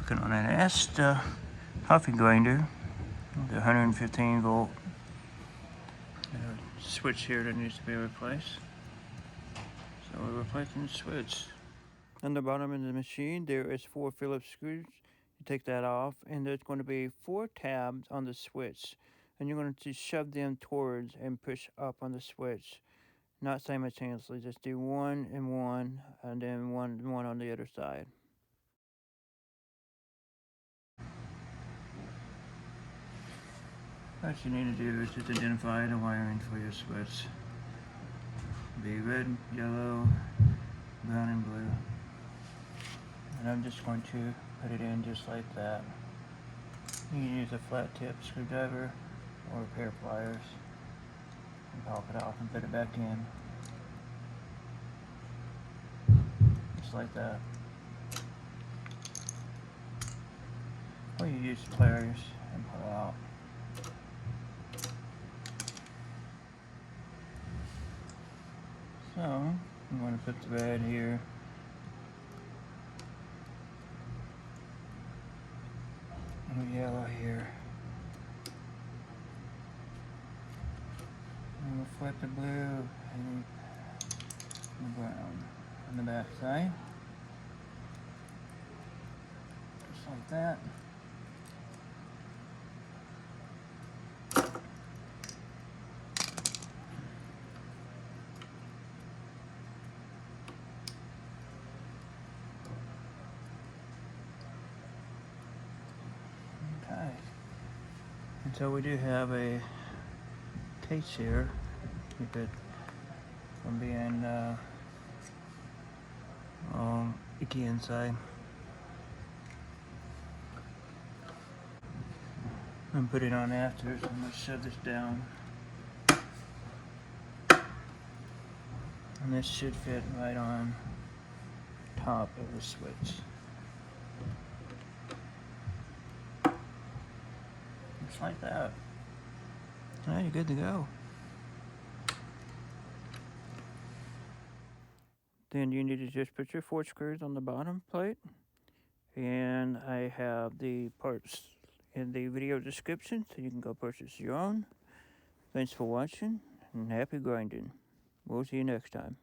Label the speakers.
Speaker 1: Working on an Astra coffee grinder with 115 volt switch here that needs to be replaced. So we're replacing the switch. On the bottom of the machine there is 4 Phillips screws. You take that off and there's going to be 4 tabs on the switch, and you're going to shove them towards and push up on the switch. Not simultaneously, just do one and one, and then one on the other side. What you need to do is just identify the wiring for your switch. Be red, yellow, brown, and blue. And I'm just going to put it in just like that. You can use a flat tip screwdriver or a pair of pliers and pop it off and put it back in. Just like that. Or you use pliers and pull out. So, I'm going to put the red here. And the yellow here. And we'll flip the blue and the brown on the back side. Just like that. Okay. And so we do have a case here. Keep it from being icky inside. And put it on after, so I'm going to shove this down. And this should fit right on top of the switch. Just like that. Now you're good to go. Then you need to just put your 4 screws on the bottom plate. And I have the parts in the video description, so you can go purchase your own. Thanks for watching, and happy grinding. We'll see you next time.